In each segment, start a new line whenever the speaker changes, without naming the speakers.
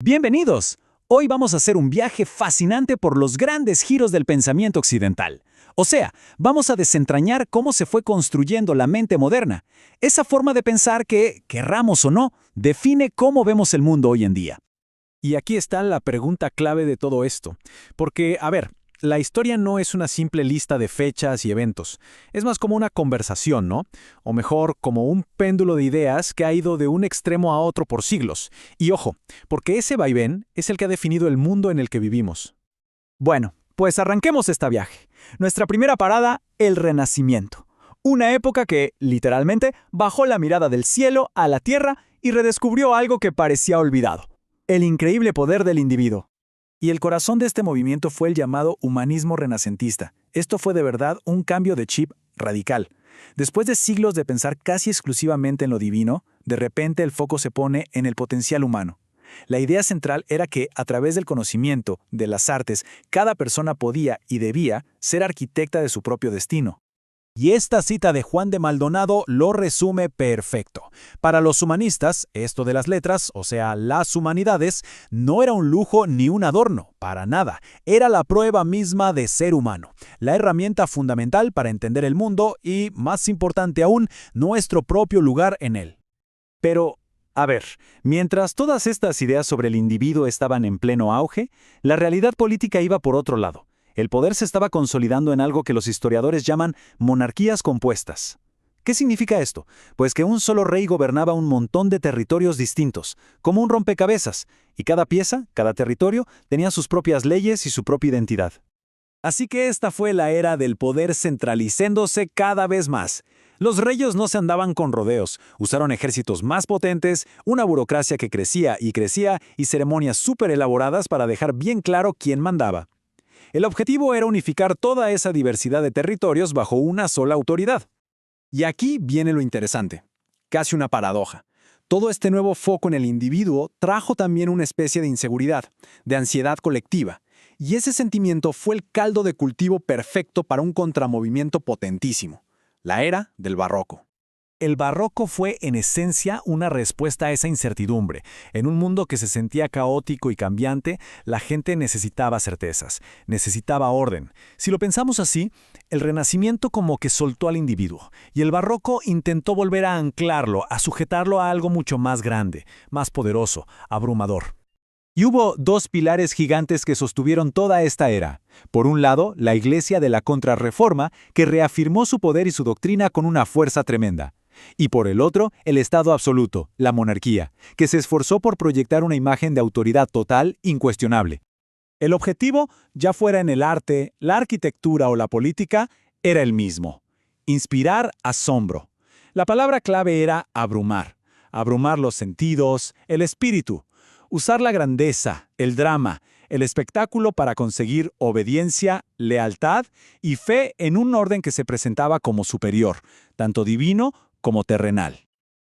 Bienvenidos. Hoy vamos a hacer un viaje fascinante por los grandes giros del pensamiento occidental. O sea, vamos a desentrañar cómo se fue construyendo la mente moderna. Esa forma de pensar que, querramos o no, define cómo vemos el mundo hoy en día.
Y aquí está la pregunta clave de todo esto. Porque, la historia no es una simple lista de fechas y eventos. Es más como una conversación, ¿no? O mejor, como un péndulo de ideas que ha ido de un extremo a otro por siglos. Y ojo, porque ese vaivén es el que ha definido el mundo en el que vivimos.
Bueno, pues arranquemos este viaje. Nuestra primera parada, el Renacimiento. Una época que, literalmente, bajó la mirada del cielo a la tierra y redescubrió algo que parecía olvidado: el increíble poder del individuo. Y el corazón de este movimiento fue el llamado humanismo renacentista. Esto fue de verdad un cambio de chip radical. Después de siglos de pensar casi exclusivamente en lo divino, de repente el foco se pone en el potencial humano. La idea central era que, a través del conocimiento, de las artes, cada persona podía y debía ser arquitecta de su propio destino. Y esta cita de Juan de Maldonado lo resume perfecto. Para los humanistas, esto de las letras, o sea, las humanidades, no era un lujo ni un adorno, para nada. Era la prueba misma de ser humano, la herramienta fundamental para entender el mundo y, más importante aún, nuestro propio lugar en él. Pero, mientras todas estas ideas sobre el individuo estaban en pleno auge, la realidad política iba por otro lado. El poder se estaba consolidando en algo que los historiadores llaman monarquías compuestas. ¿Qué significa esto? Pues que un solo rey gobernaba un montón de territorios distintos, como un rompecabezas, y cada pieza, cada territorio, tenía sus propias leyes y su propia identidad. Así que esta fue la era del poder centralizándose cada vez más. Los reyes no se andaban con rodeos, usaron ejércitos más potentes, una burocracia que crecía y ceremonias súper elaboradas para dejar bien claro quién mandaba. El objetivo era unificar toda esa diversidad de territorios bajo una sola autoridad. Y aquí viene lo interesante, casi una paradoja. Todo este nuevo foco en el individuo trajo también una especie de inseguridad, de ansiedad colectiva, y ese sentimiento fue el caldo de cultivo perfecto para un contramovimiento potentísimo, la era del Barroco. El Barroco fue, en esencia, una respuesta a esa incertidumbre. En un mundo que se sentía caótico y cambiante, la gente necesitaba certezas, necesitaba orden. Si lo pensamos así, el Renacimiento como que soltó al individuo, y el Barroco intentó volver a anclarlo, a sujetarlo a algo mucho más grande, más poderoso, abrumador. Y hubo dos pilares gigantes que sostuvieron toda esta era. Por un lado, la Iglesia de la Contrarreforma, que reafirmó su poder y su doctrina con una fuerza tremenda. Y por el otro, el Estado absoluto, la monarquía, que se esforzó por proyectar una imagen de autoridad total, incuestionable. El objetivo, ya fuera en el arte, la arquitectura o la política, era el mismo: inspirar asombro. La palabra clave era abrumar. Abrumar los sentidos, el espíritu. Usar la grandeza, el drama, el espectáculo para conseguir obediencia, lealtad y fe en un orden que se presentaba como superior, tanto divino como terrenal.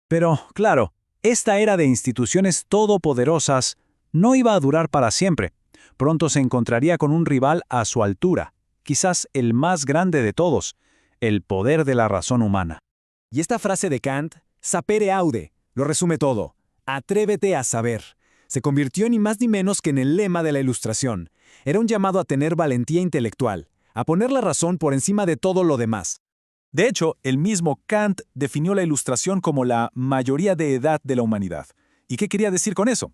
Pero, claro, esta era de instituciones todopoderosas no iba a durar para siempre. Pronto se encontraría con un rival a su altura, quizás el más grande de todos, el poder de la razón humana. Y esta frase de Kant, sapere aude, lo resume todo: atrévete a saber. Se convirtió ni más ni menos que en el lema de la Ilustración. Era un llamado a tener valentía intelectual, a poner la razón por encima de todo lo demás. De hecho, el mismo Kant definió la Ilustración como la mayoría de edad de la humanidad. ¿Y qué quería decir con eso?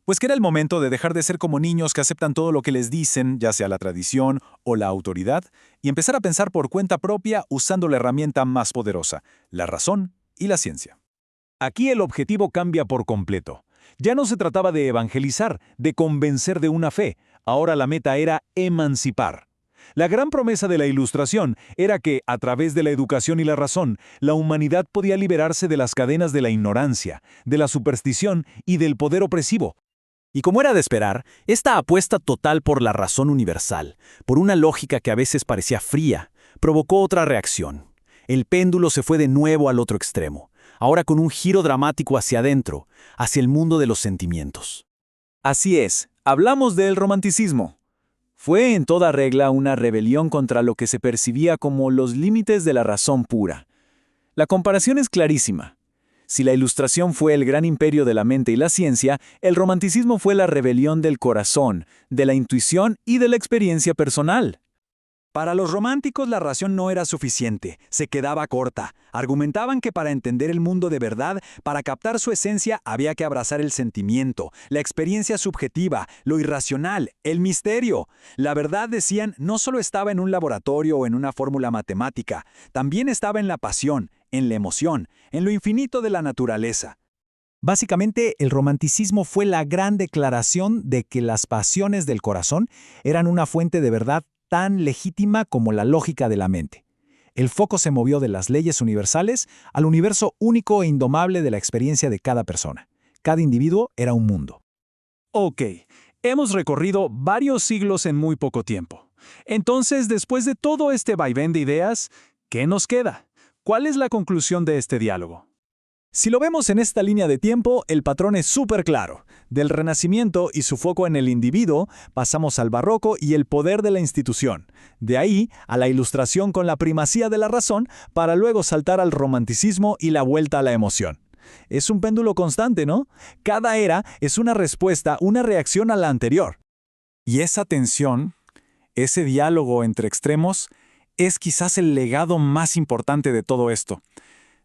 Pues que era el momento de dejar de ser como niños que aceptan todo lo que les dicen, ya sea la tradición o la autoridad, y empezar a pensar por cuenta propia usando la herramienta más poderosa, la razón y la ciencia. Aquí el objetivo cambia por completo. Ya no se trataba de evangelizar, de convencer de una fe. Ahora la meta era emancipar. La gran promesa de la Ilustración era que, a través de la educación y la razón, la humanidad podía liberarse de las cadenas de la ignorancia, de la superstición y del poder opresivo. Y como era de esperar, esta apuesta total por la razón universal, por una lógica que a veces parecía fría, provocó otra reacción. El péndulo se fue de nuevo al otro extremo, ahora con un giro dramático hacia adentro, hacia el mundo de los sentimientos. Así es, hablamos del romanticismo. Fue en toda regla una rebelión contra lo que se percibía como los límites de la razón pura. La comparación es clarísima. Si la Ilustración fue el gran imperio de la mente y la ciencia, el Romanticismo fue la rebelión del corazón, de la intuición y de la experiencia personal. Para los románticos la razón no era suficiente, se quedaba corta. Argumentaban que para entender el mundo de verdad, para captar su esencia, había que abrazar el sentimiento, la experiencia subjetiva, lo irracional, el misterio. La verdad, decían, no solo estaba en un laboratorio o en una fórmula matemática, también estaba en la pasión, en la emoción, en lo infinito de la naturaleza. Básicamente, el romanticismo fue la gran declaración de que las pasiones del corazón eran una fuente de verdad tan legítima como la lógica de la mente. El foco se movió de las leyes universales al universo único e indomable de la experiencia de cada persona. Cada individuo era un mundo.
Ok, hemos recorrido varios siglos en muy poco tiempo. Entonces, después de todo este vaivén de ideas, ¿qué nos queda? ¿Cuál es la conclusión de este diálogo?
Si lo vemos en esta línea de tiempo, el patrón es súper claro. Del Renacimiento y su foco en el individuo, pasamos al Barroco y el poder de la institución. De ahí a la Ilustración con la primacía de la razón, para luego saltar al Romanticismo y la vuelta a la emoción. Es un péndulo constante, ¿no? Cada era es una respuesta, una reacción a la anterior. Y esa tensión, ese diálogo entre extremos, es quizás el legado más importante de todo esto.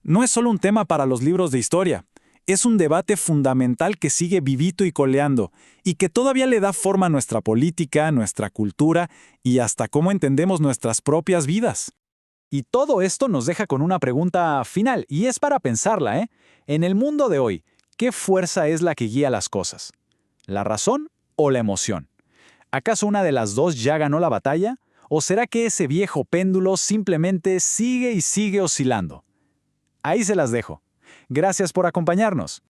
No es solo un tema para los libros de historia, es un debate fundamental que sigue vivito y coleando, y que todavía le da forma a nuestra política, nuestra cultura y hasta cómo entendemos nuestras propias vidas. Y todo esto nos deja con una pregunta final, y es para pensarla, ¿eh? En el mundo de hoy, ¿qué fuerza es la que guía las cosas? ¿La razón o la emoción? ¿Acaso una de las dos ya ganó la batalla? ¿O será que ese viejo péndulo simplemente sigue y sigue oscilando? Ahí se las dejo. Gracias por acompañarnos.